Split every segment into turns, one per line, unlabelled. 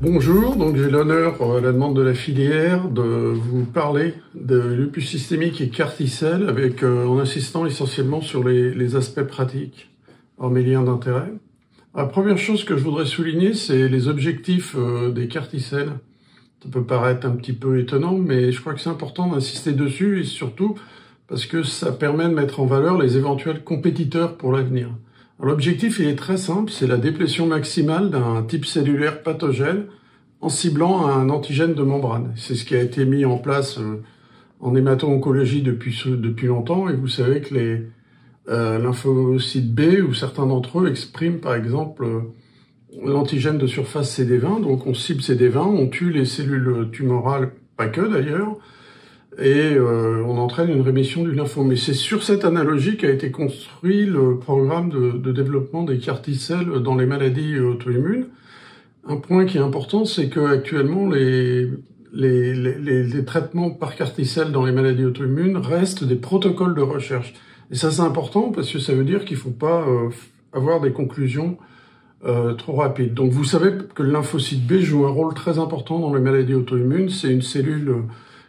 Bonjour, donc j'ai l'honneur, à la demande de la filière, de vous parler de lupus systémique et CAR-T-cell en insistant essentiellement sur les aspects pratiques, par mes liens d'intérêt. La première chose que je voudrais souligner, c'est les objectifs des CAR-T-cell. Ça peut paraître un petit peu étonnant, mais je crois que c'est important d'insister dessus et surtout parce que ça permet de mettre en valeur les éventuels compétiteurs pour l'avenir. L'objectif, il est très simple, c'est la déplétion maximale d'un type cellulaire pathogène en ciblant un antigène de membrane. C'est ce qui a été mis en place en hémato-oncologie depuis longtemps, et vous savez que les lymphocytes B ou certains d'entre eux expriment par exemple l'antigène de surface CD20, donc on cible CD20, on tue les cellules tumorales, pas que d'ailleurs, et on entraîne une rémission du lymphome. Et c'est sur cette analogie qu'a été construit le programme de développement des CAR-T-cell dans les maladies auto-immunes. Un point qui est important, c'est que actuellement les traitements par CAR-T-cell dans les maladies auto-immunes restent des protocoles de recherche. Et ça, c'est important parce que ça veut dire qu'il ne faut pas avoir des conclusions trop rapides. Donc vous savez que le lymphocyte B joue un rôle très important dans les maladies auto-immunes. C'est une cellule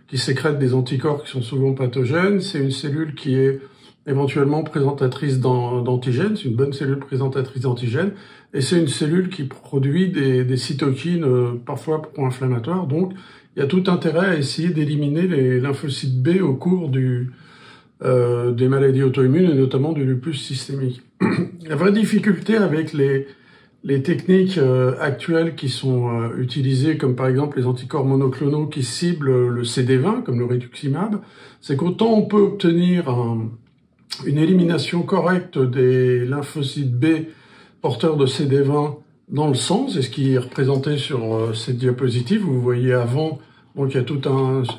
qui sécrète des anticorps qui sont souvent pathogènes. C'est une cellule qui est éventuellement présentatrice d'antigènes. C'est une bonne cellule présentatrice d'antigènes. Et c'est une cellule qui produit des cytokines parfois pro-inflammatoires. Donc il y a tout intérêt à essayer d'éliminer les lymphocytes B au cours des maladies auto-immunes et notamment du lupus systémique. La vraie difficulté avec les techniques actuelles qui sont utilisées, comme par exemple les anticorps monoclonaux qui ciblent le CD20, comme le rituximab, c'est qu'autant on peut obtenir une élimination correcte des lymphocytes B porteurs de CD20 dans le sang, c'est ce qui est représenté sur cette diapositive. Vous voyez avant, donc il y a toute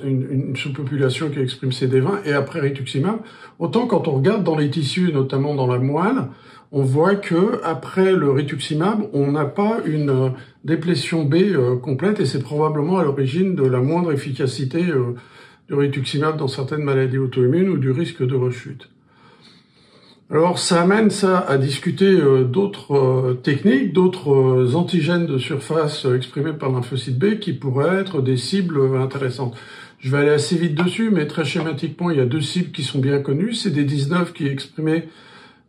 une sous-population qui exprime CD20, et après rituximab. Autant quand on regarde dans les tissus, notamment dans la moelle, on voit que après le rituximab, on n'a pas une déplétion B complète, et c'est probablement à l'origine de la moindre efficacité du rituximab dans certaines maladies auto-immunes ou du risque de rechute. Alors ça amène ça à discuter d'autres techniques, d'autres antigènes de surface exprimés par lymphocyte B qui pourraient être des cibles intéressantes. Je vais aller assez vite dessus, mais très schématiquement, il y a deux cibles qui sont bien connues. C'est CD19 qui est exprimé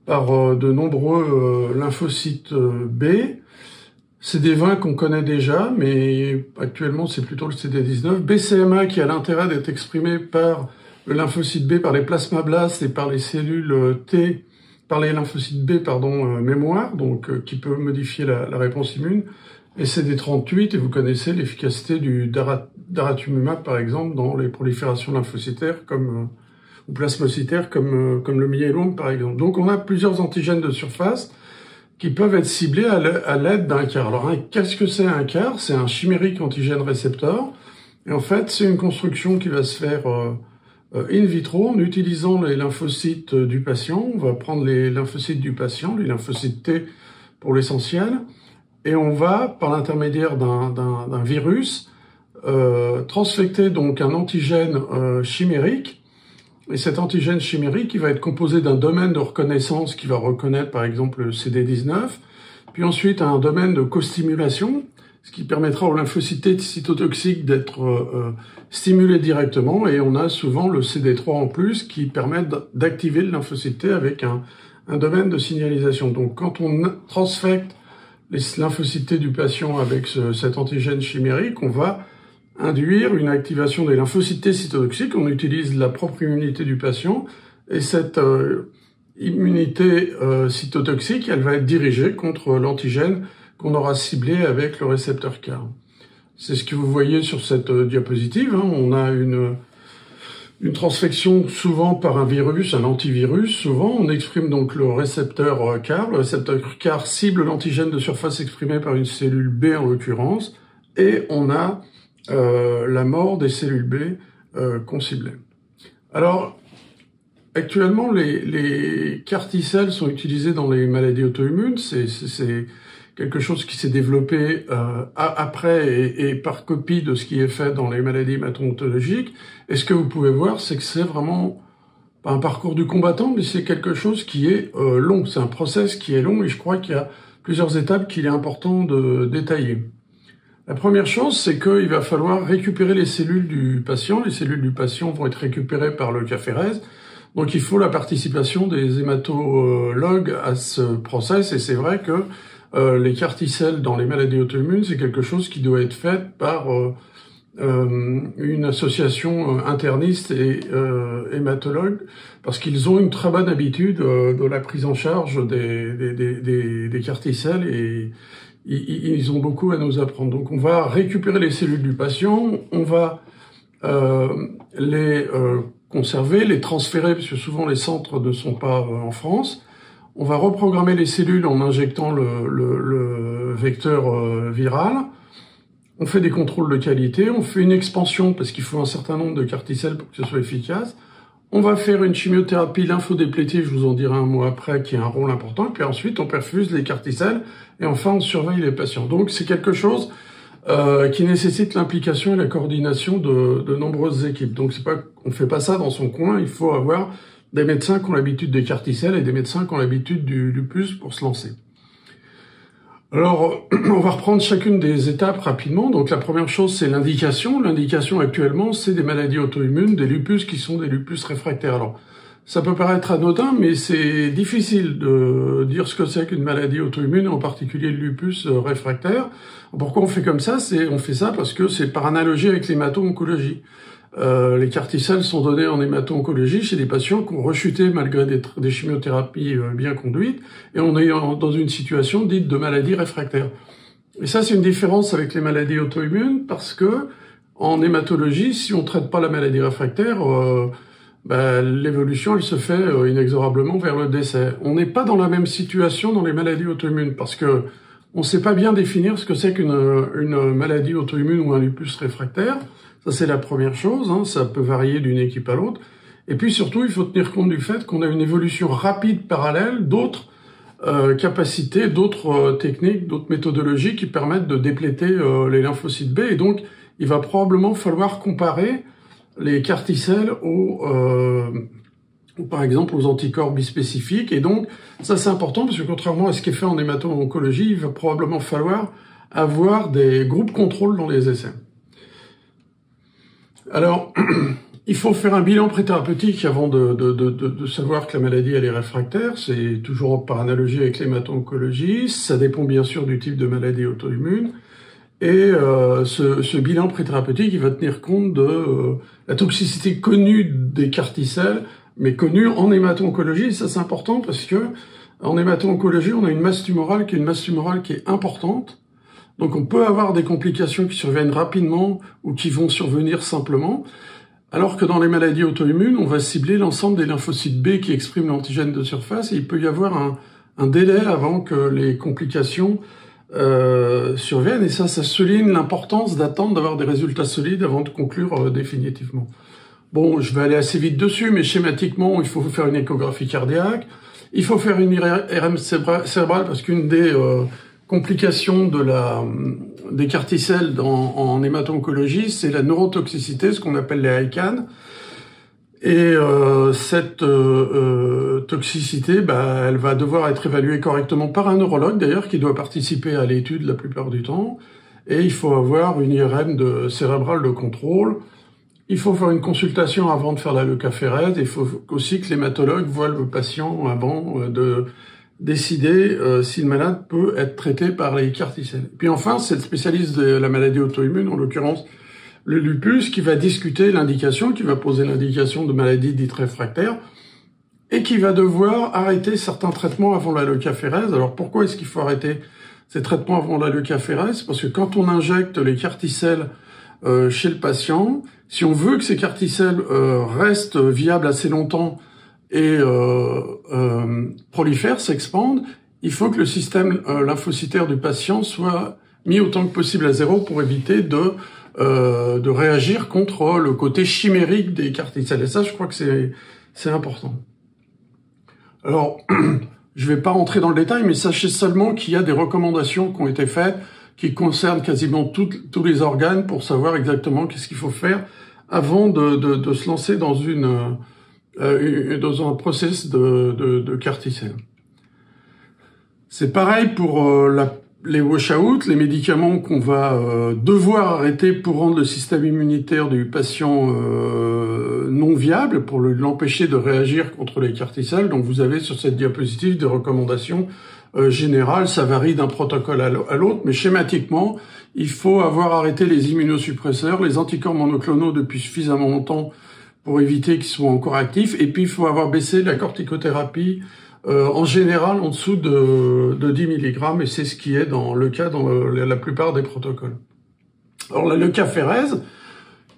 par de nombreux lymphocytes B. CD20 qu'on connaît déjà, mais actuellement c'est plutôt le CD19. BCMA qui a l'intérêt d'être exprimé par le lymphocyte B, par les plasmablastes et par les cellules T, par les lymphocytes B, mémoire, donc qui peut modifier la réponse immune. Et CD38, et vous connaissez l'efficacité du daratumumab par exemple dans les proliférations lymphocytaires ou plasmocytaires comme le myélome par exemple. Donc on a plusieurs antigènes de surface qui peuvent être ciblés à l'aide d'un CAR. Alors qu'est-ce que c'est un CAR? C'est un chimérique antigène récepteur, et en fait c'est une construction qui va se faire in vitro en utilisant les lymphocytes du patient. On va prendre les lymphocytes du patient, les lymphocytes T pour l'essentiel, et on va, par l'intermédiaire d'un virus, transfecter donc un antigène chimérique. Et cet antigène chimérique, il va être composé d'un domaine de reconnaissance qui va reconnaître par exemple le CD19, puis ensuite un domaine de costimulation, ce qui permettra aux lymphocytes cytotoxiques d'être stimulés directement, et on a souvent le CD3 en plus qui permet d'activer le lymphocyte T avec un domaine de signalisation. Donc quand on transfecte les lymphocytes T du patient avec cet antigène chimérique, on va induire une activation des lymphocytes T cytotoxiques. On utilise la propre immunité du patient, et cette immunité cytotoxique, elle va être dirigée contre l'antigène qu'on aura ciblé avec le récepteur CAR. C'est ce que vous voyez sur cette diapositive. On a une transfection souvent par un virus, un antivirus. Souvent, on exprime donc le récepteur CAR. Le récepteur CAR cible l'antigène de surface exprimé par une cellule B en l'occurrence, et on a la mort des cellules B qu'on ciblait. Alors, actuellement, les CAR-T-cells sont utilisés dans les maladies auto-immunes. C'est quelque chose qui s'est développé après et par copie de ce qui est fait dans les maladies hémato-oncologiques. Et ce que vous pouvez voir, c'est que c'est vraiment pas un parcours du combattant, mais c'est quelque chose qui est long. C'est un process qui est long et je crois qu'il y a plusieurs étapes qu'il est important de détailler. La première chose, c'est qu'il va falloir récupérer les cellules du patient. Les cellules du patient vont être récupérées par le caférèse. Donc il faut la participation des hématologues à ce process. Et c'est vrai que les carticelles dans les maladies auto-immunes, c'est quelque chose qui doit être fait par une association interniste et hématologue, parce qu'ils ont une très bonne habitude de la prise en charge des carticelles et ils ont beaucoup à nous apprendre. Donc on va récupérer les cellules du patient, on va les conserver, les transférer, parce que souvent les centres ne sont pas en France. On va reprogrammer les cellules en injectant le vecteur viral. On fait des contrôles de qualité, on fait une expansion parce qu'il faut un certain nombre de carticelles pour que ce soit efficace. On va faire une chimiothérapie lymphodéplétée, je vous en dirai un mot après, qui a un rôle important. Puis ensuite, on perfuse les carticelles et enfin, on surveille les patients. Donc, c'est quelque chose qui nécessite l'implication et la coordination de nombreuses équipes. Donc, on ne fait pas ça dans son coin. Il faut avoir des médecins qui ont l'habitude des carticelles et des médecins qui ont l'habitude du lupus pour se lancer. Alors, on va reprendre chacune des étapes rapidement. Donc, la première chose, c'est l'indication. L'indication actuellement, c'est des maladies auto-immunes, des lupus qui sont des lupus réfractaires. Alors, ça peut paraître anodin, mais c'est difficile de dire ce que c'est qu'une maladie auto-immune, en particulier le lupus réfractaire. Pourquoi on fait comme ça? On fait ça parce que c'est par analogie avec l'hémato-oncologie. Les carticelles sont données en hémato-oncologie chez des patients qui ont rechuté malgré des chimiothérapies bien conduites, et on est dans une situation dite de maladie réfractaire. Et ça, c'est une différence avec les maladies auto-immunes, parce que en hématologie, si on traite pas la maladie réfractaire, l'évolution, elle se fait inexorablement vers le décès. On n'est pas dans la même situation dans les maladies auto-immunes, parce que on ne sait pas bien définir ce que c'est qu'une maladie auto-immune ou un lupus réfractaire. Ça, c'est la première chose, hein, ça peut varier d'une équipe à l'autre. Et puis surtout, il faut tenir compte du fait qu'on a une évolution rapide parallèle d'autres capacités, d'autres techniques, d'autres méthodologies qui permettent de dépléter les lymphocytes B. Et donc, il va probablement falloir comparer les carticelles par exemple aux anticorps bispécifiques. Et donc, ça c'est important parce que contrairement à ce qui est fait en hémato-oncologie, il va probablement falloir avoir des groupes contrôle dans les essais. Alors, il faut faire un bilan préthérapeutique avant de savoir que la maladie elle est réfractaire. C'est toujours par analogie avec l'hémato-oncologie. Ça dépend bien sûr du type de maladie auto-immune. Et ce bilan préthérapeutique, il va tenir compte de la toxicité connue des carticelles, mais connue en hémato-oncologie. Et ça, c'est important parce que en hémato-oncologie, on a une masse tumorale qui est importante. Donc on peut avoir des complications qui surviennent rapidement ou qui vont survenir simplement, alors que dans les maladies auto-immunes, on va cibler l'ensemble des lymphocytes B qui expriment l'antigène de surface, et il peut y avoir un délai avant que les complications surviennent, et ça souligne l'importance d'attendre d'avoir des résultats solides avant de conclure définitivement. Bon, je vais aller assez vite dessus, mais schématiquement, il faut faire une échographie cardiaque, il faut faire une IRM cérébrale, parce qu'une des complications des carticelles en hémato-oncologie, c'est la neurotoxicité, ce qu'on appelle les ICANS. Et cette toxicité, elle va devoir être évaluée correctement par un neurologue, d'ailleurs, qui doit participer à l'étude la plupart du temps. Et il faut avoir une IRM cérébrale de contrôle. Il faut faire une consultation avant de faire la lecaphérèse. Il faut aussi que l'hématologue voie le patient avant de décider si le malade peut être traité par les carticelles. Puis enfin, c'est le spécialiste de la maladie auto-immune, en l'occurrence le lupus, qui va discuter l'indication, qui va poser l'indication de maladie dite réfractaire, et qui va devoir arrêter certains traitements avant la lecaphérèse. Alors pourquoi est-ce qu'il faut arrêter ces traitements avant la lecaphérèse? Parce que quand on injecte les carticelles chez le patient, si on veut que ces carticelles restent viables assez longtemps et prolifèrent, s'expandent, il faut que le système lymphocytaire du patient soit mis autant que possible à zéro pour éviter de réagir contre le côté chimérique des carticelles. Et ça, je crois que c'est important. Alors, je vais pas rentrer dans le détail, mais sachez seulement qu'il y a des recommandations qui ont été faites, qui concernent quasiment tous les organes pour savoir exactement qu'est-ce qu'il faut faire avant de se lancer dans dans un process de CAR-T-cell. C'est pareil pour les wash-out, les médicaments qu'on va devoir arrêter pour rendre le système immunitaire du patient non viable, pour l'empêcher de réagir contre les CAR-T-cells. Donc vous avez sur cette diapositive des recommandations générales, ça varie d'un protocole à l'autre, mais schématiquement, il faut avoir arrêté les immunosuppresseurs, les anticorps monoclonaux depuis suffisamment longtemps pour éviter qu'ils soient encore actifs, et puis il faut avoir baissé la corticothérapie en général en dessous de 10 mg, et c'est ce qui est le cas dans la plupart des protocoles. Alors la lecaphérèse,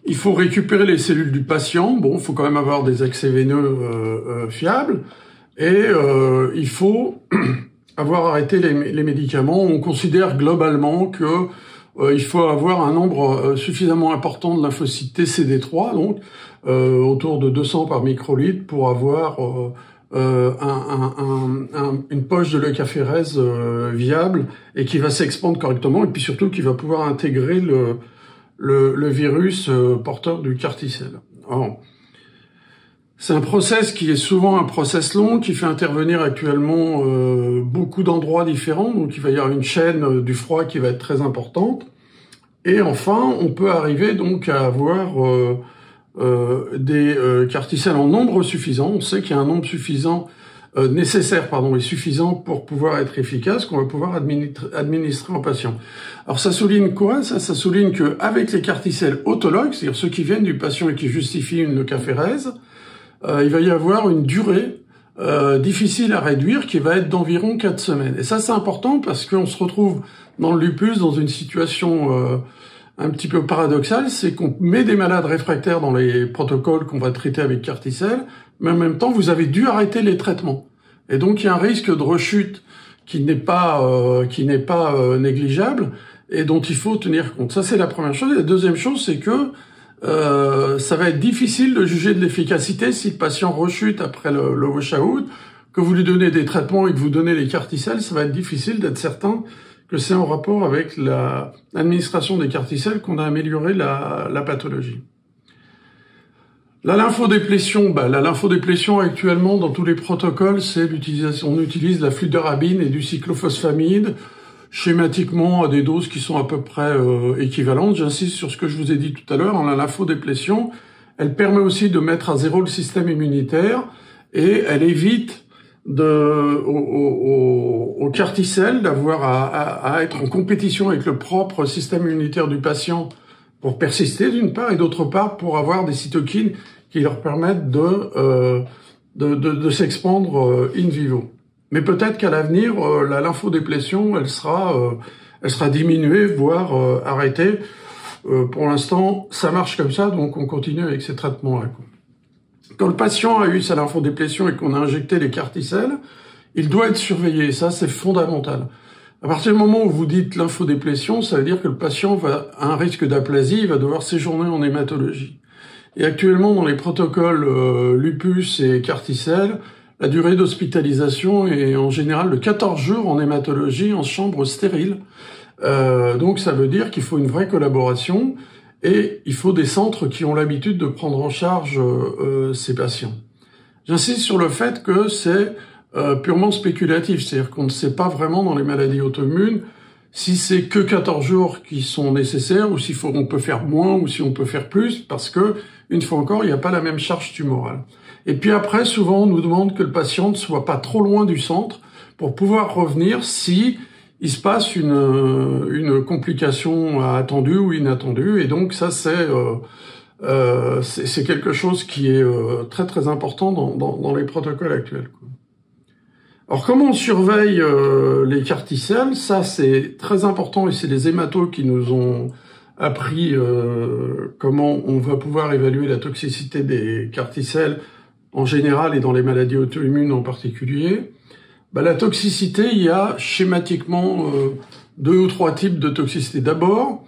il faut récupérer les cellules du patient, bon, il faut quand même avoir des accès veineux fiables, et il faut avoir arrêté les médicaments. On considère globalement que il faut avoir un nombre suffisamment important de lymphocytes TCD3, donc autour de 200 par microlitre, pour avoir une poche de lecaphérèse viable et qui va s'expandre correctement, et puis surtout qui va pouvoir intégrer le virus porteur du CAR-T-cell. C'est un process qui est souvent un process long, qui fait intervenir actuellement beaucoup d'endroits différents, donc il va y avoir une chaîne du froid qui va être très importante. Et enfin, on peut arriver donc à avoir des CAR-T-cells en nombre suffisant. On sait qu'il y a un nombre suffisant nécessaire et suffisant pour pouvoir être efficace, qu'on va pouvoir administrer en patient. Alors ça souligne quoi? Ça souligne qu'avec les CAR-T-cells autologues, c'est-à-dire ceux qui viennent du patient et qui justifient une lecaphérèse, il va y avoir une durée difficile à réduire qui va être d'environ 4 semaines. Et ça, c'est important parce qu'on se retrouve dans le lupus dans une situation un petit peu paradoxale, c'est qu'on met des malades réfractaires dans les protocoles qu'on va traiter avec CAR-T-cell, mais en même temps, vous avez dû arrêter les traitements. Et donc, il y a un risque de rechute qui n'est pas négligeable et dont il faut tenir compte. Ça, c'est la première chose. Et la deuxième chose, c'est que ça va être difficile de juger de l'efficacité si le patient rechute après le wash-out, que vous lui donnez des traitements et que vous donnez les CAR-T-cells, ça va être difficile d'être certain que c'est en rapport avec l'administration des CAR-T-cells qu'on a amélioré la pathologie. La lymphodéplétion, la lymphodéplétion actuellement dans tous les protocoles, c'est l'utilisation, on utilise la fludarabine et du cyclophosphamide, schématiquement à des doses qui sont à peu près équivalentes. J'insiste sur ce que je vous ai dit tout à l'heure, la lymphodéplétion, elle permet aussi de mettre à zéro le système immunitaire et elle évite au CAR-T-cell d'avoir à être en compétition avec le propre système immunitaire du patient pour persister d'une part, et d'autre part pour avoir des cytokines qui leur permettent de s'expandre in vivo. Mais peut-être qu'à l'avenir, la lymphodéplétion, elle sera diminuée, voire arrêtée. Pour l'instant, ça marche comme ça, donc on continue avec ces traitements-là. Quand le patient a eu sa lymphodéplétion et qu'on a injecté les CAR-T-cells, il doit être surveillé. Ça, c'est fondamental. À partir du moment où vous dites lymphodéplétion, ça veut dire que le patient a un risque d'aplasie, il va devoir séjourner en hématologie. Et actuellement, dans les protocoles lupus et CAR-T-cell, la durée d'hospitalisation est en général de 14 jours en hématologie, en chambre stérile. Donc ça veut dire qu'il faut une vraie collaboration et il faut des centres qui ont l'habitude de prendre en charge ces patients. J'insiste sur le fait que c'est purement spéculatif, c'est-à-dire qu'on ne sait pas vraiment dans les maladies auto-immunes si c'est que 14 jours qui sont nécessaires ou si on peut faire moins ou si on peut faire plus, parce que, une fois encore, il n'y a pas la même charge tumorale. Et puis après, souvent, on nous demande que le patient ne soit pas trop loin du centre pour pouvoir revenir si il se passe une complication attendue ou inattendue. Et donc ça, c'est quelque chose qui est très très important dans les protocoles actuels. Alors comment on surveille les CAR-T-cells? Ça, c'est très important et c'est les hématos qui nous ont appris comment on va pouvoir évaluer la toxicité des CAR-T-cells en général et dans les maladies auto-immunes en particulier. La toxicité, il y a schématiquement 2 ou 3 types de toxicité. D'abord,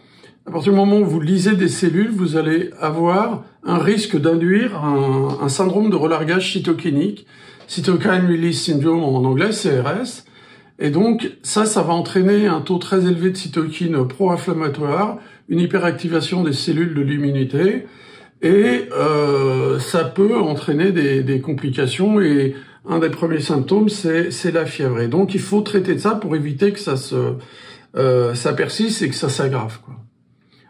à partir du moment où vous lisez des cellules, vous allez avoir un risque d'induire un syndrome de relargage cytokinique, Cytokine Release Syndrome en anglais, CRS. Et donc, ça va entraîner un taux très élevé de cytokines pro-inflammatoires, une hyperactivation des cellules de l'immunité, et ça peut entraîner des complications, et un des premiers symptômes, c'est la fièvre. Et donc, il faut traiter de ça pour éviter que ça persiste et que ça s'aggrave, quoi.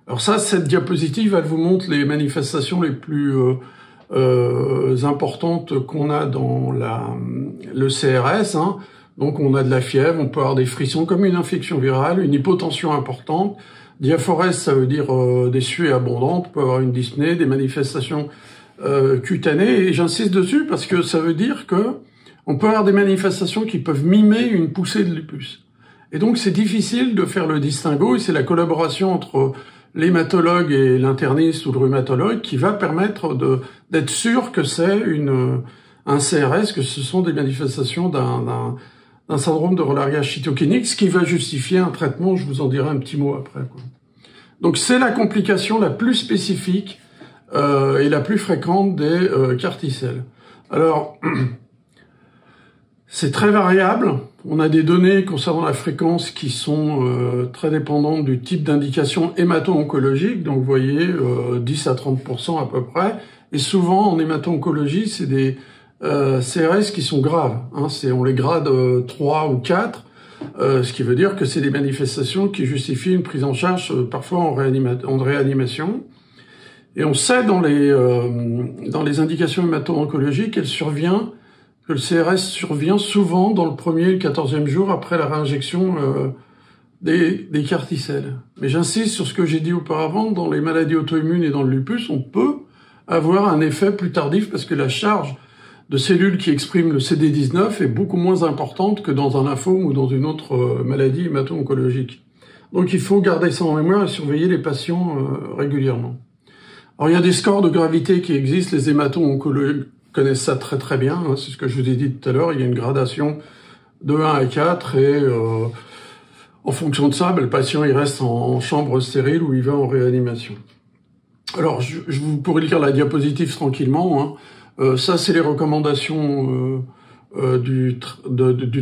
Alors ça, cette diapositive, elle vous montre les manifestations les plus importantes qu'on a dans le CRS, hein. Donc on a de la fièvre, on peut avoir des frissons comme une infection virale, une hypotension importante, diaphorèse, ça veut dire des suées abondantes, on peut avoir une dyspnée, des manifestations cutanées, et j'insiste dessus parce que ça veut dire que on peut avoir des manifestations qui peuvent mimer une poussée de lupus. Et donc c'est difficile de faire le distinguo, et c'est la collaboration entre l'hématologue et l'interniste ou le rhumatologue qui va permettre d'être sûr que c'est un CRS, que ce sont des manifestations d'un syndrome de relargage cytokinique, ce qui va justifier un traitement, je vous en dirai un petit mot après, quoi. Donc c'est la complication la plus spécifique et la plus fréquente des carticelles. Alors, c'est très variable. On a des données concernant la fréquence qui sont très dépendantes du type d'indication hémato-oncologique. Donc, vous voyez, 10 à 30% à peu près. Et souvent, en hémato-oncologie, c'est des CRS qui sont graves, hein. On les grade 3 ou 4, ce qui veut dire que c'est des manifestations qui justifient une prise en charge parfois en réanimation. Et on sait dans les indications hémato-oncologiques que le CRS survient souvent dans le 1er et le 14e jour après la réinjection des carticelles. Mais j'insiste sur ce que j'ai dit auparavant, dans les maladies auto-immunes et dans le lupus, on peut avoir un effet plus tardif parce que la charge de cellules qui expriment le CD19 est beaucoup moins importante que dans un lymphome ou dans une autre maladie hémato-oncologique. Donc il faut garder ça en mémoire et surveiller les patients régulièrement. Alors il y a des scores de gravité qui existent, les hémato-oncologues connaissent ça très très bien, hein, c'est ce que je vous ai dit tout à l'heure, il y a une gradation de 1 à 4 et en fonction de ça, le patient il reste en chambre stérile ou il va en réanimation. Alors je vous pourrais lire la diapositive tranquillement, hein. Ça c'est les recommandations du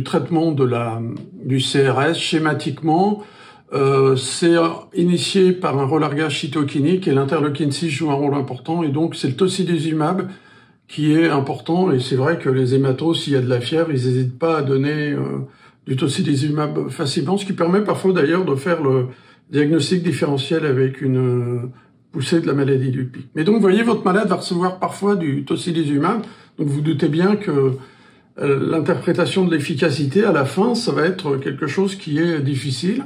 traitement du CRS schématiquement. C'est initié par un relargage cytokinique et l'interleukine 6 joue un rôle important, et donc c'est le tocilizumab qui est important, et c'est vrai que les hématos, s'il y a de la fièvre, ils n'hésitent pas à donner du tocilizumab facilement, ce qui permet parfois d'ailleurs de faire le diagnostic différentiel avec une poussée de la maladie du pic. Mais donc vous voyez, votre malade va recevoir parfois du tocilizumab, donc vous doutez bien que l'interprétation de l'efficacité à la fin, ça va être quelque chose qui est difficile.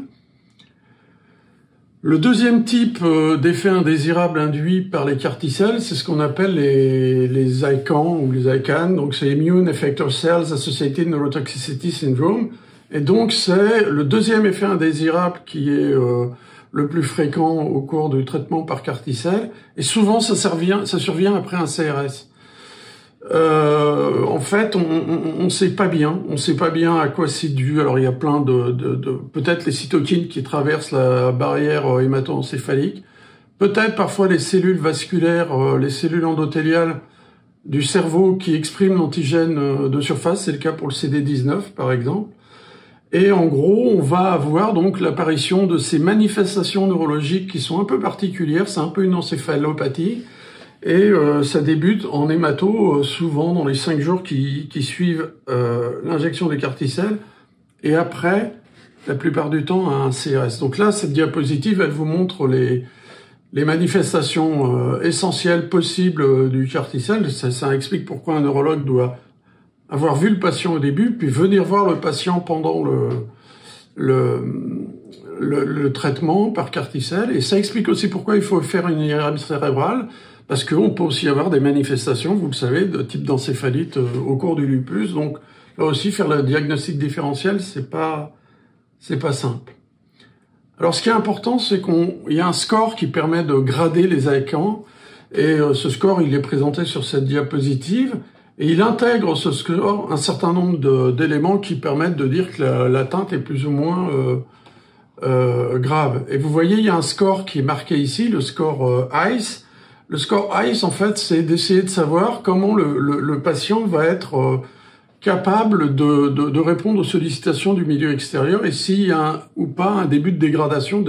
Le deuxième type d'effet indésirable induit par les carticelles, c'est ce qu'on appelle les ICANS ou les ICANS, donc c'est Immune Effector Cells Associated Neurotoxicity Syndrome, et donc c'est le deuxième effet indésirable qui est le plus fréquent au cours du traitement par carticelle, et souvent ça survient après un CRS. En fait, on sait pas bien à quoi c'est dû. Alors il y a plein peut-être les cytokines qui traversent la barrière hémato-encéphalique, peut-être parfois les cellules vasculaires, les cellules endothéliales du cerveau qui expriment l'antigène de surface, c'est le cas pour le CD19 par exemple. Et en gros, on va avoir donc l'apparition de ces manifestations neurologiques qui sont un peu particulières, c'est un peu une encéphalopathie. Et ça débute en hémato, souvent dans les 5 jours qui suivent l'injection des carticelles, et après, la plupart du temps, un CRS. Donc là, cette diapositive, elle vous montre les manifestations essentielles possibles du carticelle. Ça explique pourquoi un neurologue doit avoir vu le patient au début, puis venir voir le patient pendant le traitement par carticelle. Et ça explique aussi pourquoi il faut faire une IRM cérébrale, parce qu'on peut aussi avoir des manifestations, vous le savez, de type d'encéphalite au cours du lupus. Donc là aussi, faire le diagnostic différentiel, c'est pas simple. Alors ce qui est important, c'est qu'il y a un score qui permet de grader les ICANS, et ce score, il est présenté sur cette diapositive, et il intègre ce score un certain nombre d'éléments qui permettent de dire que l'atteinte est plus ou moins grave. Et vous voyez, il y a un score qui est marqué ici, le score ICE. Le score ICE, en fait, c'est d'essayer de savoir comment le patient va être capable de répondre aux sollicitations du milieu extérieur, et s'il y a ou pas un début de dégradation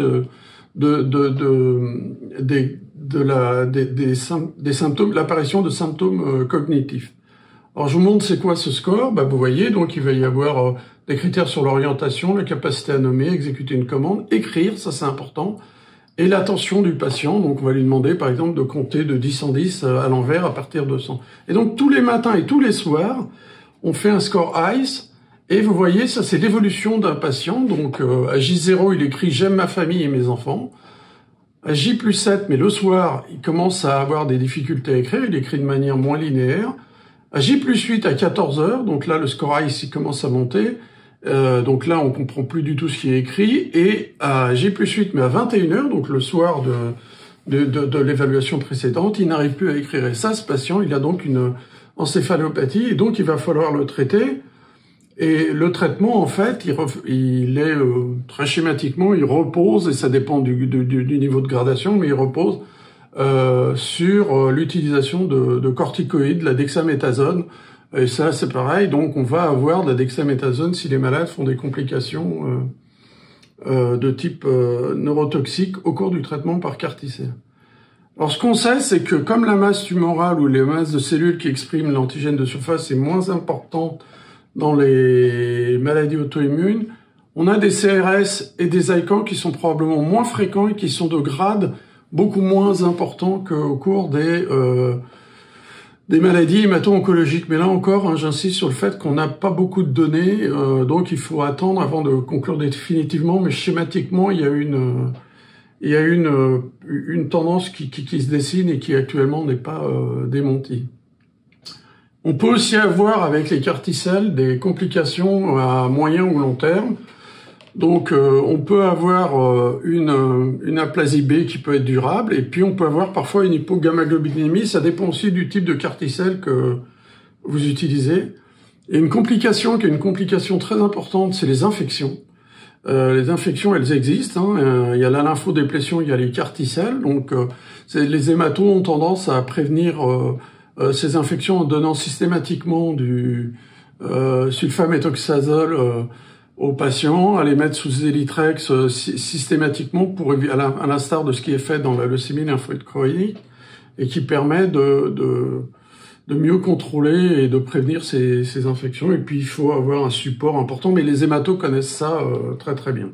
des symptômes, l'apparition de symptômes cognitifs. Alors je vous montre c'est quoi ce score. Vous voyez, donc il va y avoir des critères sur l'orientation, la capacité à nommer, exécuter une commande, écrire, ça c'est important, et l'attention du patient. Donc on va lui demander par exemple de compter de 10 en 10 à l'envers à partir de 100. Et donc tous les matins et tous les soirs, on fait un score ICE, et vous voyez, ça c'est l'évolution d'un patient. Donc à J0, il écrit « J'aime ma famille et mes enfants ». À J+7, mais le soir, il commence à avoir des difficultés à écrire, il écrit de manière moins linéaire. À J+8, à 14 heures, donc là, le score ICE, il commence à monter. Donc là, on comprend plus du tout ce qui est écrit. Et à J+8, mais à 21 heures, donc le soir de l'évaluation précédente, il n'arrive plus à écrire. Et ça, ce patient, il a donc une encéphalopathie, et donc il va falloir le traiter. Et le traitement, en fait, il est très schématiquement, il repose, et ça dépend du niveau de gradation, mais il repose sur l'utilisation de corticoïdes, la dexaméthasone. Et ça, c'est pareil. Donc, on va avoir de la dexaméthasone si les malades font des complications de type neurotoxique au cours du traitement par carticelle. Alors, ce qu'on sait, c'est que comme la masse tumorale ou les masses de cellules qui expriment l'antigène de surface est moins importante dans les maladies auto-immunes, on a des CRS et des ICANS qui sont probablement moins fréquents et qui sont de grade beaucoup moins important qu'au cours des maladies hémato-oncologiques. Mais là encore, hein, j'insiste sur le fait qu'on n'a pas beaucoup de données, donc il faut attendre avant de conclure définitivement, mais schématiquement, il y a une tendance qui se dessine et qui actuellement n'est pas démentie. On peut aussi avoir avec les carticelles des complications à moyen ou long terme. Donc on peut avoir une aplasie B qui peut être durable, et puis on peut avoir parfois une hypogammaglobulinémie. Ça dépend aussi du type de carticelle que vous utilisez. Et une complication qui est une complication très importante, c'est les infections. Les infections, elles existent. Hein. Il y a la lymphodéplétion, il y a les carticelles. Donc les hématos ont tendance à prévenir ces infections en donnant systématiquement du sulfaméthoxazole aux patients, à les mettre sous Zélitrex systématiquement pour à l'instar de ce qui est fait dans la leucémie lymphoïde chronique, et qui permet de mieux contrôler et de prévenir ces infections. Et puis il faut avoir un support important, mais les hématos connaissent ça très très bien.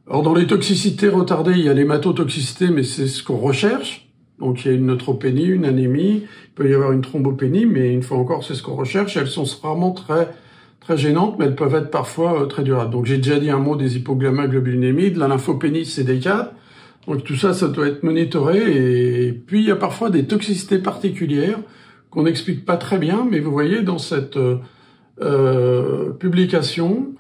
Alors dans les toxicités retardées, il y a l'hématotoxicité, mais c'est ce qu'on recherche. Donc il y a une neutropénie, une anémie, il peut y avoir une thrombopénie, mais une fois encore, c'est ce qu'on recherche. Elles sont rarement très gênantes, mais elles peuvent être parfois très durables. Donc j'ai déjà dit un mot des hypogammaglobulinémies, de la lymphopénie CD4. Donc tout ça, ça doit être monitoré. Et puis il y a parfois des toxicités particulières qu'on n'explique pas très bien, mais vous voyez dans cette publication,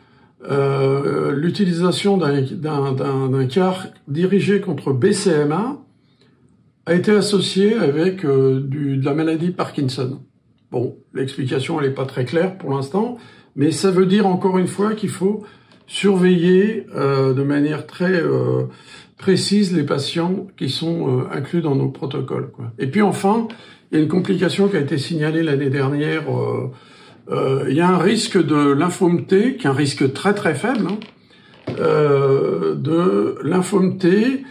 l'utilisation d'un CAR dirigé contre BCMA a été associée avec de la maladie Parkinson. Bon, l'explication, elle n'est pas très claire pour l'instant, mais ça veut dire encore une fois qu'il faut surveiller de manière très précise les patients qui sont inclus dans nos protocoles, quoi. Et puis enfin, il y a une complication qui a été signalée l'année dernière. Il y a un risque de lymphome T, qui est un risque très très faible, hein, de lymphome T.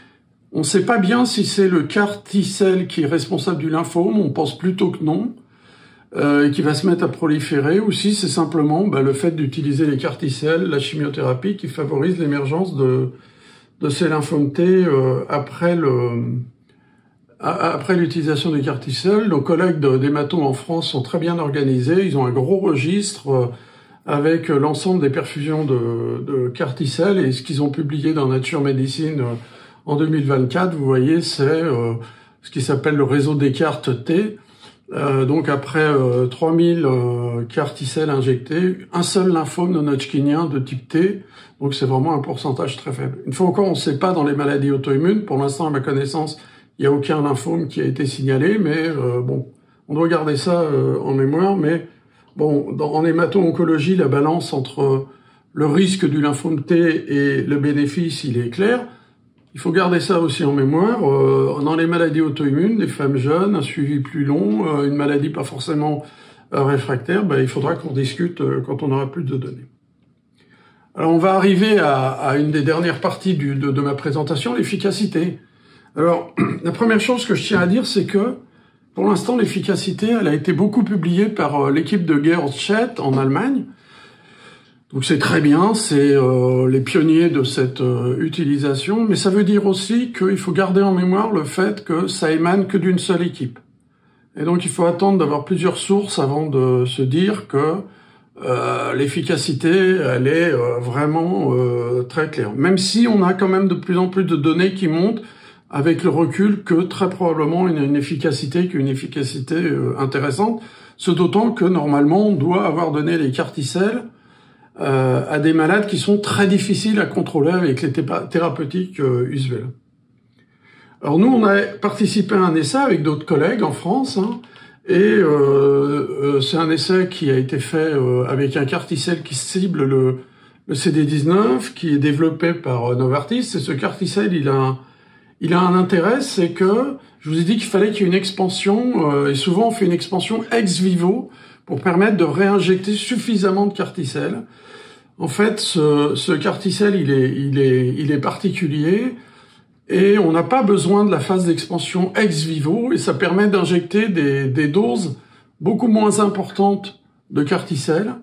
On ne sait pas bien si c'est le CAR T-cell qui est responsable du lymphome, on pense plutôt que non, et qui va se mettre à proliférer, ou si c'est simplement le fait d'utiliser les CAR T-cells, la chimiothérapie, qui favorise l'émergence de ces lymphomes T après l'utilisation des CAR T-cells. Nos collègues d'hémato en France sont très bien organisés, ils ont un gros registre avec l'ensemble des perfusions de CAR T-cells, et ce qu'ils ont publié dans Nature Medicine en 2024, vous voyez, c'est ce qui s'appelle le réseau Descartes T. Donc après 3000 CAR T-cells injectés, un seul lymphome non-hodgkinien de type T, donc c'est vraiment un pourcentage très faible. Une fois encore, on ne sait pas dans les maladies auto-immunes, pour l'instant à ma connaissance, il n'y a aucun lymphome qui a été signalé, mais bon, on doit garder ça en mémoire, mais bon, en hémato-oncologie, la balance entre le risque du lymphome T et le bénéfice, il est clair. Il faut garder ça aussi en mémoire. Dans les maladies auto-immunes, des femmes jeunes, un suivi plus long, une maladie pas forcément réfractaire, il faudra qu'on discute quand on aura plus de données. Alors on va arriver à une des dernières parties de ma présentation, l'efficacité. Alors, la première chose que je tiens à dire, c'est que, pour l'instant, l'efficacité, elle a été beaucoup publiée par l'équipe de Georg Schett en Allemagne. Donc c'est très bien, c'est les pionniers de cette utilisation, mais ça veut dire aussi qu'il faut garder en mémoire le fait que ça émane que d'une seule équipe. Et donc il faut attendre d'avoir plusieurs sources avant de se dire que l'efficacité, elle est vraiment très claire. Même si on a quand même de plus en plus de données qui montrent avec le recul que très probablement il y a une efficacité intéressante, ce d'autant que normalement on doit avoir donné les carticelles à des malades qui sont très difficiles à contrôler avec les thérapeutiques usuelles. Alors nous, on a participé à un essai avec d'autres collègues en France, hein, et c'est un essai qui a été fait avec un carticelle qui cible le CD19, qui est développé par Novartis. Et ce carticelle, il a un intérêt, c'est que je vous ai dit qu'il fallait qu'il y ait une expansion, et souvent on fait une expansion ex vivo pour permettre de réinjecter suffisamment de carticelle. En fait, ce carticelle, il est particulier et on n'a pas besoin de la phase d'expansion ex vivo et ça permet d'injecter des doses beaucoup moins importantes de carticelle,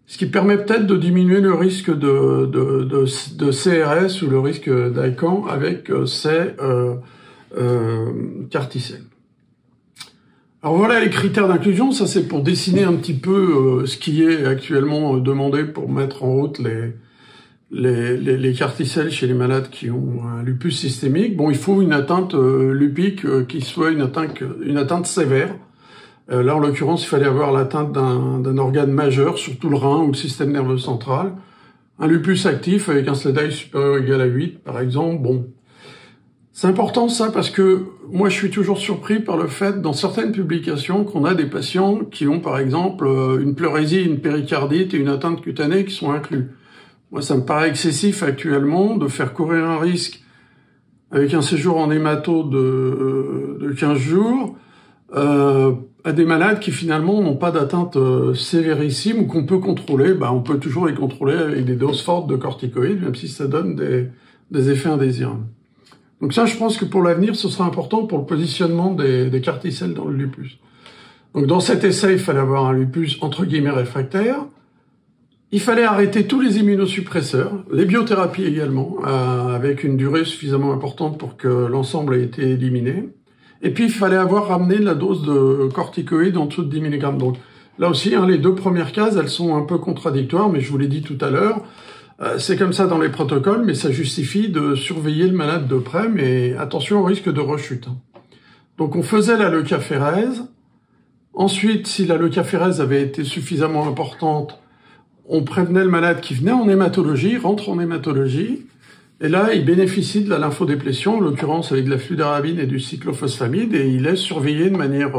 ce qui permet peut-être de diminuer le risque de CRS ou le risque d'ICANS avec ces carticelles. Alors voilà les critères d'inclusion, ça c'est pour dessiner un petit peu ce qui est actuellement demandé pour mettre en route les carticelles chez les malades qui ont un lupus systémique. Bon, il faut une atteinte lupique qui soit une atteinte sévère. Là en l'occurrence, il fallait avoir l'atteinte d'un organe majeur, surtout le rein ou le système nerveux central. Un lupus actif avec un SLEDAI supérieur ou égal à 8 par exemple, bon. C'est important ça parce que moi je suis toujours surpris par le fait dans certaines publications qu'on a des patients qui ont par exemple une pleurésie, une péricardite et une atteinte cutanée qui sont inclus. Moi ça me paraît excessif actuellement de faire courir un risque avec un séjour en hémato de 15 jours à des malades qui finalement n'ont pas d'atteinte sévérissime ou qu'on peut contrôler. On peut toujours les contrôler avec des doses fortes de corticoïdes même si ça donne des effets indésirables. Donc ça, je pense que pour l'avenir, ce sera important pour le positionnement des carticelles dans le lupus. Donc dans cet essai, il fallait avoir un lupus entre guillemets réfractaire. Il fallait arrêter tous les immunosuppresseurs, les biothérapies également, avec une durée suffisamment importante pour que l'ensemble ait été éliminé. Et puis il fallait avoir ramené la dose de corticoïdes en dessous de 10 mg. Donc là aussi, les deux premières cases, elles sont un peu contradictoires, mais je vous l'ai dit tout à l'heure. C'est comme ça dans les protocoles, mais ça justifie de surveiller le malade de près, mais attention au risque de rechute. Donc on faisait la lecaphérèse. Ensuite, si la lecaphérèse avait été suffisamment importante, on prévenait le malade qui venait en hématologie, rentre en hématologie, et là, il bénéficie de la lymphodéplétion, en l'occurrence avec de la fludarabine et du cyclophosphamide, et il est surveillé de manière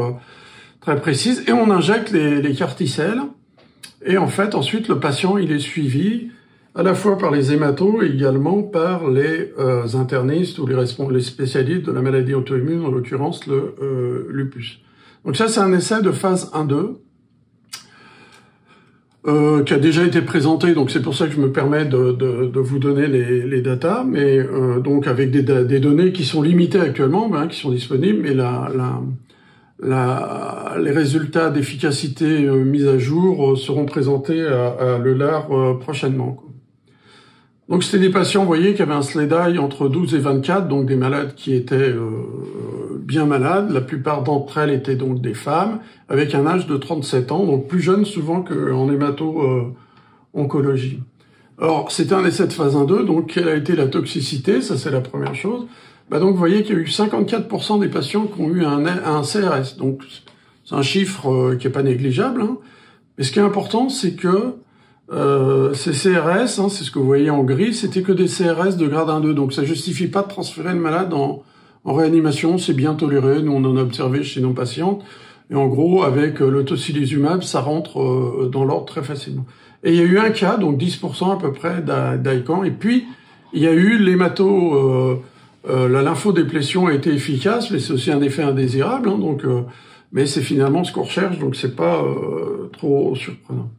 très précise, et on injecte les carticelles, et en fait, ensuite, le patient, il est suivi à la fois par les hématos et également par les internistes ou les spécialistes de la maladie auto-immune, en l'occurrence le lupus. Donc ça, c'est un essai de phase 1-2 qui a déjà été présenté, donc c'est pour ça que je me permets de vous donner les datas, mais donc avec des données qui sont limitées actuellement, qui sont disponibles, mais les résultats d'efficacité mis à jour seront présentés à l'EULAR prochainement. Donc c'était des patients, vous voyez, qui avaient un SLEDAI entre 12 et 24, donc des malades qui étaient bien malades. La plupart d'entre elles étaient donc des femmes, avec un âge de 37 ans, donc plus jeunes souvent qu'en hémato-oncologie. Alors c'était un essai de phase 1-2, donc quelle a été la toxicité? Ça c'est la première chose. Donc vous voyez qu'il y a eu 54% des patients qui ont eu un CRS, donc c'est un chiffre qui est pas négligeable. Mais ce qui est important, c'est que ces CRS, c'est ce que vous voyez en gris, c'était que des CRS de grade 1-2, donc ça justifie pas de transférer le malade en réanimation, c'est bien toléré, nous on en a observé chez nos patientes, et en gros avec le tocilizumab, ça rentre dans l'ordre très facilement. Et il y a eu un cas, donc 10% à peu près d'ICANS, et puis il y a eu l'hémato, la lymphodéplétion a été efficace, mais c'est aussi un effet indésirable, mais c'est finalement ce qu'on recherche, donc c'est pas trop surprenant.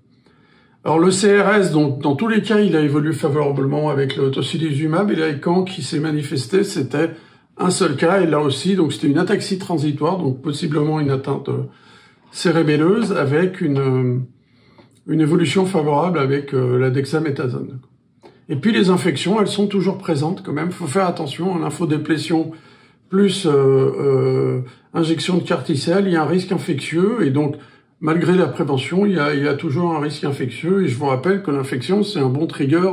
Alors le CRS, donc dans tous les cas, il a évolué favorablement avec le tocilizumab, et l'ICANS qui s'est manifesté, c'était un seul cas, et là aussi, donc c'était une ataxie transitoire, donc possiblement une atteinte cérébelleuse avec une évolution favorable avec la dexaméthasone. Et puis les infections, elles sont toujours présentes quand même. Il faut faire attention, lymphodéplétion plus injection de carticelle, il y a un risque infectieux, et donc malgré la prévention, il y a toujours un risque infectieux. Et je vous rappelle que l'infection, c'est un bon trigger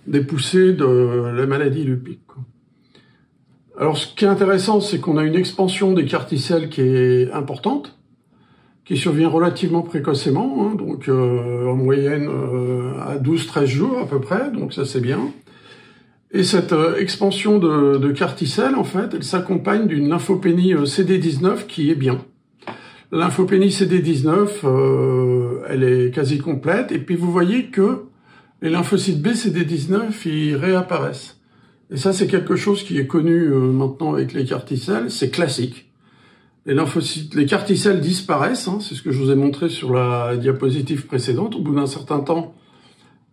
des poussées de la maladie lupique. Alors ce qui est intéressant, c'est qu'on a une expansion des carticelles qui est importante, qui survient relativement précocement, hein, donc en moyenne à 12-13 jours à peu près, donc ça c'est bien. Et cette expansion de carticelles, en fait, elle s'accompagne d'une lymphopénie CD19 qui est bien. La lymphopénie CD19, elle est quasi complète, et puis vous voyez que les lymphocytes B CD19, ils réapparaissent. Et ça, c'est quelque chose qui est connu maintenant avec les carticelles, c'est classique. Les carticelles disparaissent, hein, c'est ce que je vous ai montré sur la diapositive précédente. Au bout d'un certain temps,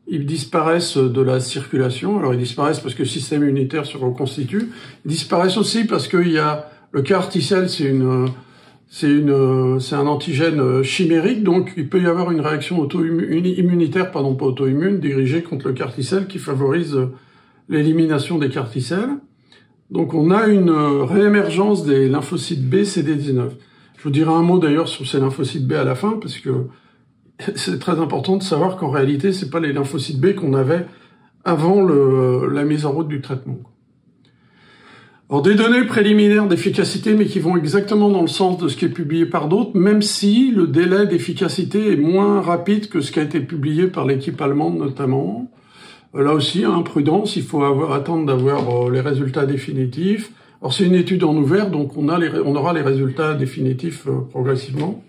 ils disparaissent de la circulation. Alors, ils disparaissent parce que le système immunitaire se reconstitue. Ils disparaissent aussi parce qu'il y a le carticelle, c'est un antigène chimérique, donc il peut y avoir une réaction immunitaire, pas auto-immune, dirigée contre le carticelle qui favorise l'élimination des carticelles. Donc on a une réémergence des lymphocytes B CD19. Je vous dirai un mot d'ailleurs sur ces lymphocytes B à la fin, parce que c'est très important de savoir qu'en réalité, c'est pas les lymphocytes B qu'on avait avant la mise en route du traitement. Alors des données préliminaires d'efficacité, mais qui vont exactement dans le sens de ce qui est publié par d'autres, même si le délai d'efficacité est moins rapide que ce qui a été publié par l'équipe allemande notamment. Là aussi, hein, prudence, il faut attendre d'avoir les résultats définitifs. Alors c'est une étude en ouvert, donc on aura les résultats définitifs progressivement.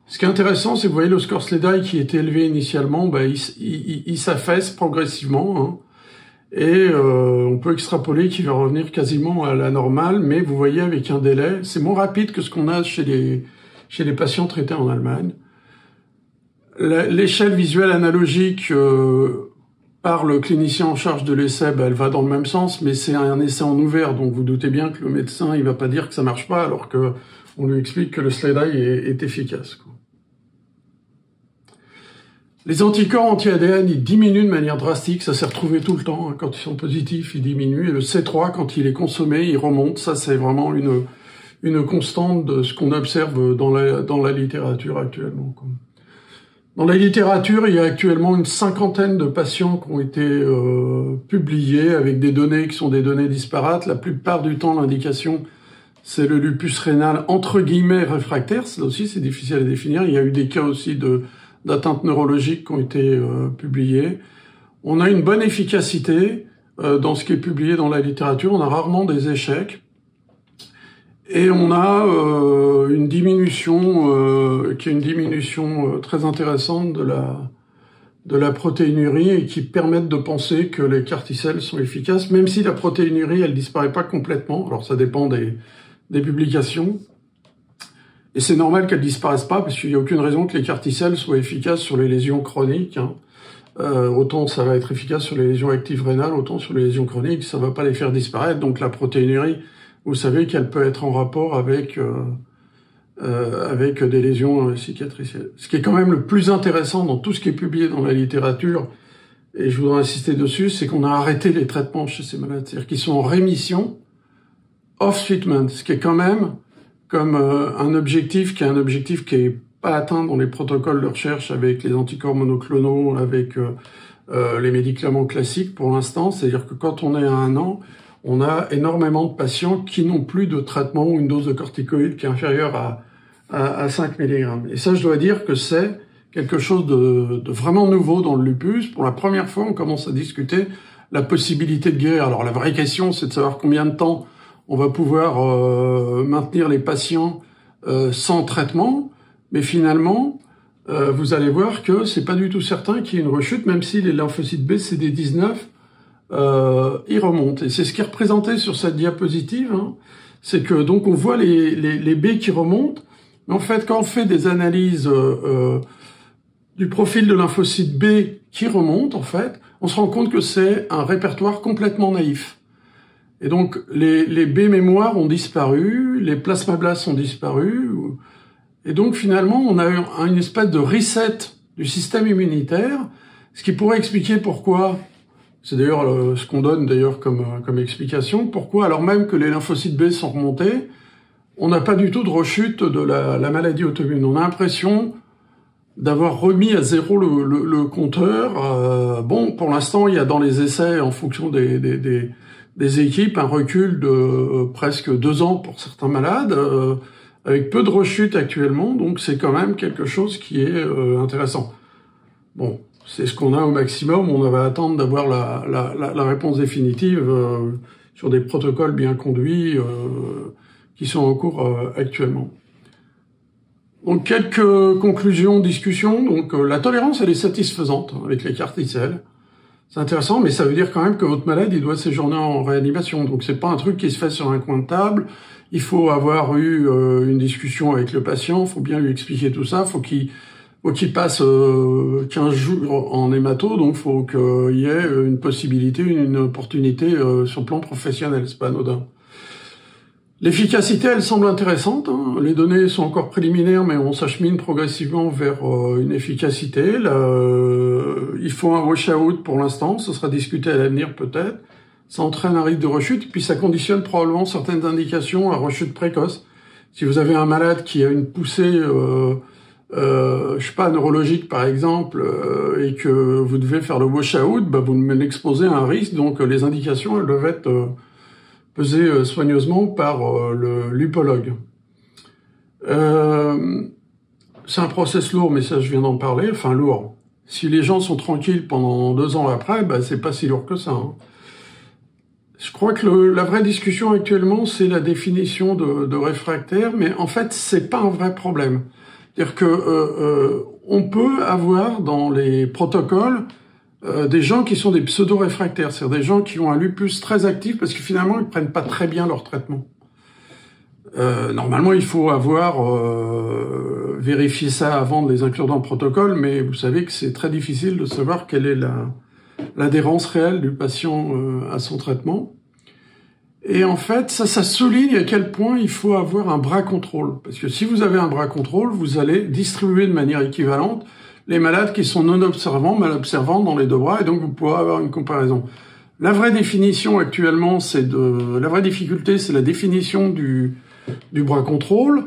Ce qui est intéressant, c'est que vous voyez le score SLEDAI qui était élevé initialement, il s'affaisse progressivement, hein, et on peut extrapoler qu'il va revenir quasiment à la normale, mais vous voyez avec un délai, c'est moins rapide que ce qu'on a chez les patients traités en Allemagne. L'échelle visuelle analogique par le clinicien en charge de l'essai, elle va dans le même sens, mais c'est un essai en ouvert, donc vous doutez bien que le médecin, il va pas dire que ça marche pas, alors que on lui explique que le SLEDAI est efficace, quoi. Les anticorps anti-ADN, ils diminuent de manière drastique, ça s'est retrouvé tout le temps, hein. Quand ils sont positifs, ils diminuent, et le C3, quand il est consommé, il remonte. Ça, c'est vraiment une constante de ce qu'on observe dans la littérature actuellement, quoi. Dans la littérature, il y a actuellement une 50aine de patients qui ont été publiés avec des données qui sont des données disparates. La plupart du temps, l'indication, c'est le lupus rénal entre guillemets réfractaire. Ça aussi, c'est difficile à définir. Il y a eu des cas aussi d'atteintes neurologiques qui ont été publiés. On a une bonne efficacité dans ce qui est publié dans la littérature. On a rarement des échecs. Et on a une diminution qui est une diminution très intéressante de la protéinurie et qui permettent de penser que les carticelles sont efficaces, même si la protéinurie, elle disparaît pas complètement. Alors ça dépend des publications. Et c'est normal qu'elles disparaissent pas, parce qu'il n'y a aucune raison que les carticelles soient efficaces sur les lésions chroniques, hein. Autant ça va être efficace sur les lésions actives rénales, autant sur les lésions chroniques, ça va pas les faire disparaître. Donc la protéinurie, vous savez qu'elle peut être en rapport avec des lésions cicatricielles. Ce qui est quand même le plus intéressant dans tout ce qui est publié dans la littérature, et je voudrais insister dessus, c'est qu'on a arrêté les traitements chez ces malades. C'est-à-dire qu'ils sont en rémission off-treatment, ce qui est quand même comme un objectif qui est pas atteint dans les protocoles de recherche avec les anticorps monoclonaux, avec les médicaments classiques pour l'instant. C'est-à-dire que quand on est à 1 an, on a énormément de patients qui n'ont plus de traitement ou une dose de corticoïdes qui est inférieure à 5 mg. Et ça, je dois dire que c'est quelque chose de vraiment nouveau dans le lupus. Pour la première fois, on commence à discuter la possibilité de guérir. Alors la vraie question, c'est de savoir combien de temps on va pouvoir maintenir les patients sans traitement. Mais finalement, vous allez voir que c'est pas du tout certain qu'il y ait une rechute, même si les lymphocytes B CD19 ils remontent. Et c'est ce qui est représenté sur cette diapositive, hein. C'est que donc on voit les B qui remontent, mais en fait quand on fait des analyses du profil de lymphocytes B qui remontent, en fait, on se rend compte que c'est un répertoire complètement naïf. Et donc, les baies mémoires ont disparu, les plasmablastes ont disparu, et donc finalement, on a eu une espèce de reset du système immunitaire, ce qui pourrait expliquer pourquoi, c'est d'ailleurs ce qu'on donne d'ailleurs comme explication, pourquoi alors même que les lymphocytes B sont remontés, on n'a pas du tout de rechute de la maladie auto-immune. On a l'impression d'avoir remis à zéro le compteur. Bon, pour l'instant, il y a dans les essais, en fonction des équipes, un recul de presque 2 ans pour certains malades, avec peu de rechutes actuellement, donc c'est quand même quelque chose qui est intéressant. Bon, c'est ce qu'on a au maximum, on va attendre d'avoir la réponse définitive sur des protocoles bien conduits qui sont en cours actuellement. Donc quelques conclusions, discussions. Donc la tolérance, elle est satisfaisante avec les CAR T-cells. C'est intéressant, mais ça veut dire quand même que votre malade, il doit séjourner en réanimation. Donc c'est pas un truc qui se fait sur un coin de table. Il faut avoir eu une discussion avec le patient, faut bien lui expliquer tout ça, faut qu'il passe 15 jours en hémato, donc faut qu'il y ait une possibilité, une opportunité sur le plan professionnel, c'est pas anodin. L'efficacité, elle semble intéressante, hein. Les données sont encore préliminaires, mais on s'achemine progressivement vers une efficacité. Il faut un wash-out pour l'instant, ce sera discuté à l'avenir peut-être. Ça entraîne un risque de rechute, puis ça conditionne probablement certaines indications à rechute précoce. Si vous avez un malade qui a une poussée, je sais pas, neurologique par exemple, et que vous devez faire le wash-out, bah, vous l'exposez à un risque, donc les indications, elles doivent être pesées soigneusement par l'upologue. C'est un process lourd, mais ça je viens d'en parler, enfin lourd. Si les gens sont tranquilles pendant 2 ans après, bah, c'est pas si lourd que ça, hein. Je crois que la vraie discussion actuellement, c'est la définition de réfractaire, mais en fait, c'est pas un vrai problème. C'est-à-dire que on peut avoir dans les protocoles des gens qui sont des pseudo-réfractaires, c'est-à-dire des gens qui ont un lupus très actif parce que finalement, ils prennent pas très bien leur traitement. Normalement, il faut avoir vérifié ça avant de les inclure dans le protocole, mais vous savez que c'est très difficile de savoir quelle est l'adhérence réelle du patient à son traitement. Et en fait, ça souligne à quel point il faut avoir un bras contrôle. Parce que si vous avez un bras contrôle, vous allez distribuer de manière équivalente les malades qui sont non observants, mal observants dans les 2 bras, et donc vous pourrez avoir une comparaison. La vraie définition actuellement, la vraie difficulté, c'est la définition du bras contrôle.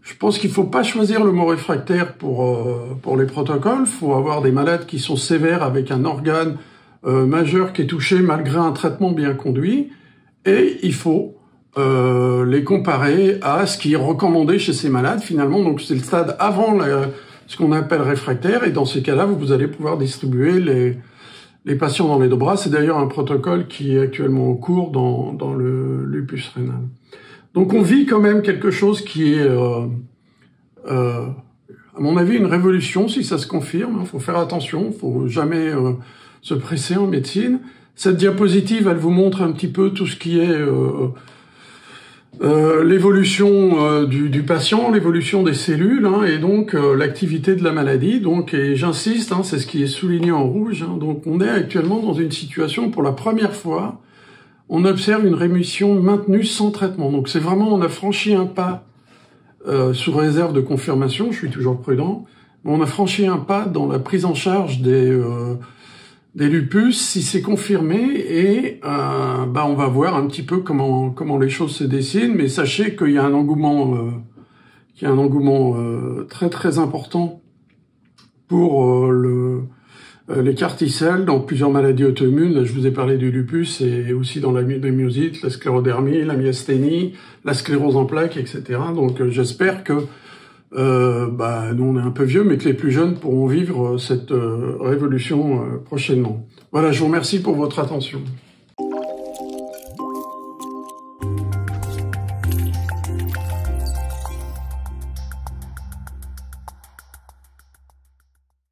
Je pense qu'il faut pas choisir le mot réfractaire pour les protocoles. Il faut avoir des malades qui sont sévères avec un organe majeur qui est touché malgré un traitement bien conduit. Et il faut les comparer à ce qui est recommandé chez ces malades, finalement. Donc, c'est le stade avant ce qu'on appelle réfractaire. Et dans ces cas-là, vous allez pouvoir distribuer les patients dans les 2 bras. C'est d'ailleurs un protocole qui est actuellement en cours dans le lupus rénal. Donc, on vit quand même quelque chose qui est, à mon avis, une révolution, si ça se confirme. Il faut faire attention, il faut jamais se presser en médecine. Cette diapositive, elle vous montre un petit peu tout ce qui est l'évolution du patient, l'évolution des cellules, hein, et donc l'activité de la maladie. Donc, et j'insiste, hein, c'est ce qui est souligné en rouge. Hein, donc, on est actuellement dans une situation, pour la première fois, on observe une rémission maintenue sans traitement. Donc, c'est vraiment, on a franchi un pas sous réserve de confirmation. Je suis toujours prudent, mais on a franchi un pas dans la prise en charge des lupus, si c'est confirmé, et bah on va voir un petit peu comment les choses se dessinent, mais sachez qu'il y a un engouement très très important pour les CAR T-cells dans plusieurs maladies auto-immunes. Là, je vous ai parlé du lupus, et aussi dans la myosite, la sclérodermie, la myasthénie, la sclérose en plaques, etc. Donc j'espère que nous on est un peu vieux, mais que les plus jeunes pourront vivre cette révolution prochainement. Voilà, je vous remercie pour votre attention.